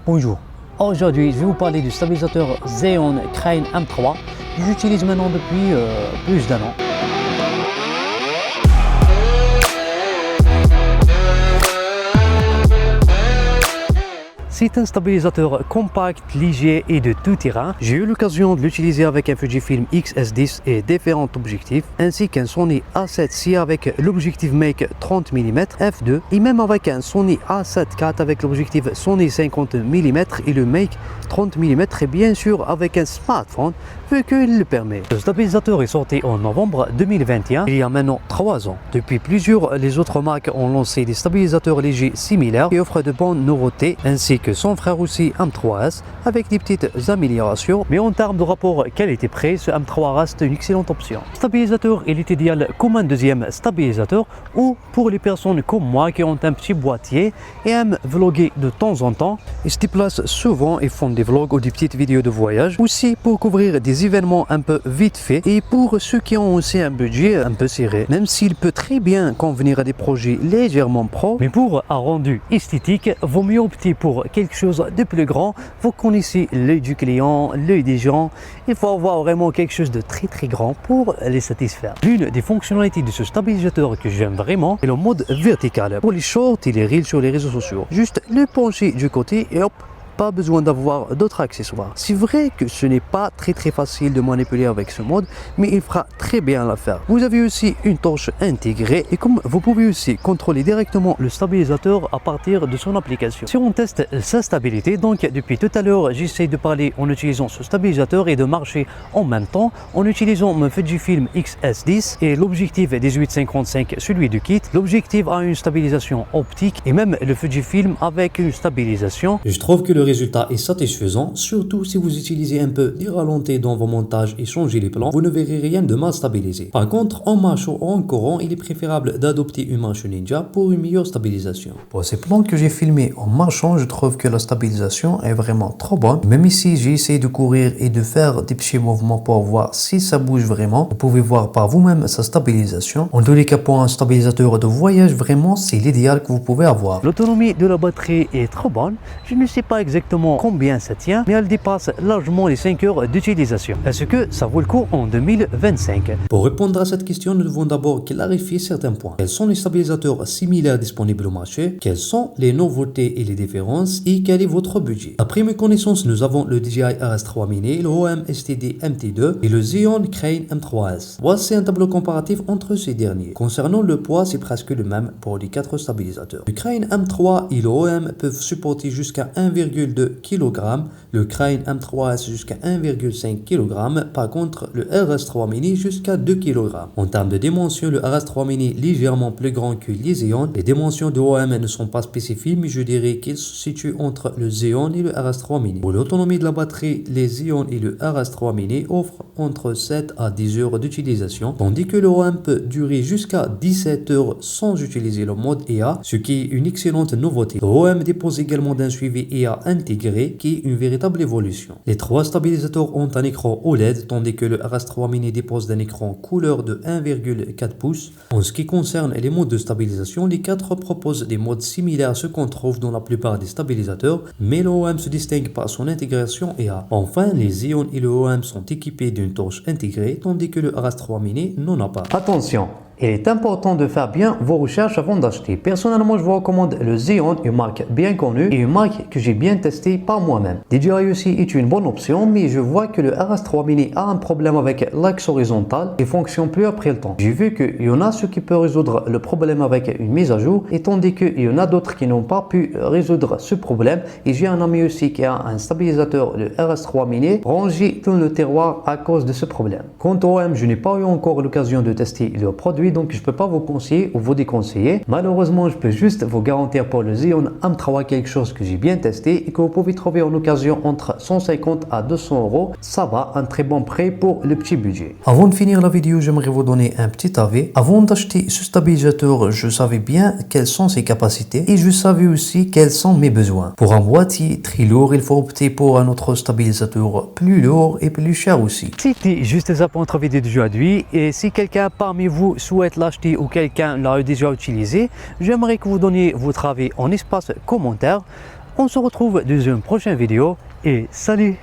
Bonjour, aujourd'hui je vais vous parler du stabilisateur Xeon Crane M3 que j'utilise maintenant depuis plus d'un an. C'est un stabilisateur compact, léger et de tout terrain. J'ai eu l'occasion de l'utiliser avec un Fujifilm X-S10 et différents objectifs, ainsi qu'un Sony A7C avec l'objectif Make 30 mm f2 et même avec un Sony A7 IV avec l'objectif Sony 50 mm et le Make 30 mm et bien sûr avec un smartphone vu qu'il le permet. Le stabilisateur est sorti en novembre 2021, il y a maintenant 3 ans. Depuis plusieurs, les autres marques ont lancé des stabilisateurs légers similaires qui offrent de bonnes nouveautés, ainsi que son frère aussi M3S avec des petites améliorations, mais en termes de rapport qualité-prix, ce M3 reste une excellente option. Le stabilisateur il est idéal comme un deuxième stabilisateur ou pour les personnes comme moi qui ont un petit boîtier et aiment vlogger de temps en temps. Ils se déplacent souvent et font des vlogs ou des petites vidéos de voyage, aussi pour couvrir des événements un peu vite fait et pour ceux qui ont aussi un budget un peu serré, même s'il peut très bien convenir à des projets légèrement pro, mais pour un rendu esthétique, vaut mieux opter pour quelque chose de plus grand. Vous connaissez l'œil du client, l'œil des gens, il faut avoir vraiment quelque chose de très grand pour les satisfaire. L'une des fonctionnalités de ce stabilisateur que j'aime vraiment est le mode vertical pour les shorts et les reels sur les réseaux sociaux. Juste le pencher du côté et hop, pas besoin d'avoir d'autres accessoires. C'est vrai que ce n'est pas très facile de manipuler avec ce mode, mais il fera très bien l'affaire. Vous avez aussi une torche intégrée et comme vous pouvez aussi contrôler directement le stabilisateur à partir de son application. Si on teste sa stabilité, donc depuis tout à l'heure j'essaie de parler en utilisant ce stabilisateur et de marcher en même temps en utilisant mon Fujifilm X-S10 et l'objectif 18-55, celui du kit. L'objectif a une stabilisation optique et même le Fujifilm avec une stabilisation. Je trouve que le résultat est satisfaisant, surtout si vous utilisez un peu des ralentis dans vos montages et changez les plans, vous ne verrez rien de mal stabilisé. Par contre, en marchant ou en courant, il est préférable d'adopter une marche ninja pour une meilleure stabilisation. Pour ces plans que j'ai filmés en marchant, je trouve que la stabilisation est vraiment trop bonne. Même ici, j'ai essayé de courir et de faire des petits mouvements pour voir si ça bouge vraiment. Vous pouvez voir par vous-même sa stabilisation. En tous les cas, pour un stabilisateur de voyage, vraiment, c'est l'idéal que vous pouvez avoir. L'autonomie de la batterie est trop bonne. Je ne sais pas exactement combien ça tient, mais elle dépasse largement les 5 heures d'utilisation. Est-ce que ça vaut le coup en 2025? Pour répondre à cette question, nous devons d'abord clarifier certains points. Quels sont les stabilisateurs similaires disponibles au marché? Quelles sont les nouveautés et les différences? Et quel est votre budget? Après mes connaissances, nous avons le DJI RS3 Mini, le OM STD MT2 et le Xeon Crane M3S. Voici un tableau comparatif entre ces derniers. Concernant le poids, c'est presque le même pour les 4 stabilisateurs. Le Crane M3 et le OM peuvent supporter jusqu'à 1,2 kg, le Crane M3S jusqu'à 1,5 kg, par contre le RS3 Mini jusqu'à 2 kg. En termes de dimensions, le RS3 Mini légèrement plus grand que les Xeon. Les dimensions de OM ne sont pas spécifiées, mais je dirais qu'ils se situent entre le Xeon et le RS3 Mini. Pour l'autonomie de la batterie, les Xeon et le RS3 Mini offrent entre 7 à 10 heures d'utilisation, tandis que le OM peut durer jusqu'à 17 heures sans utiliser le mode EA, ce qui est une excellente nouveauté. Le OM dispose également d'un suivi EA intégré qui est une véritable évolution. Les 3 stabilisateurs ont un écran OLED tandis que le RS3 Mini dispose d'un écran couleur de 1,4 pouces. En ce qui concerne les modes de stabilisation, les 4 proposent des modes similaires à ceux qu'on trouve dans la plupart des stabilisateurs, mais le OM se distingue par son intégration EA. Enfin, les Xeon et le OM sont équipés d'une torche intégrée tandis que le RS3 Mini n'en a pas. Attention! Il est important de faire bien vos recherches avant d'acheter. Personnellement, je vous recommande le Xeon, une marque bien connue et une marque que j'ai bien testée par moi-même. DJI aussi est une bonne option, mais je vois que le RS3 Mini a un problème avec l'axe horizontal et fonctionne plus après le temps. J'ai vu qu'il y en a ceux qui peuvent résoudre le problème avec une mise à jour, et tandis qu'il y en a d'autres qui n'ont pas pu résoudre ce problème. Et j'ai un ami aussi qui a un stabilisateur, le RS3 Mini, rangé dans le tiroir à cause de ce problème. Quant au OM, je n'ai pas eu encore l'occasion de tester le produit, donc je ne peux pas vous conseiller ou vous déconseiller. Malheureusement, je peux juste vous garantir pour le Xeon M3 quelque chose que j'ai bien testé et que vous pouvez trouver en occasion entre 150 à 200 euros. Ça va, un très bon prix pour le petit budget. Avant de finir la vidéo, j'aimerais vous donner un petit avis. Avant d'acheter ce stabilisateur, je savais bien quelles sont ses capacités et je savais aussi quels sont mes besoins. Pour un boîtier très lourd, il faut opter pour un autre stabilisateur plus lourd et plus cher aussi. C'était juste ça pour notre vidéo d'aujourd'hui, et si quelqu'un parmi vous souhaite l'acheter ou quelqu'un l'a déjà utilisé, j'aimerais que vous donniez votre avis en espace commentaire. On se retrouve dans une prochaine vidéo et salut!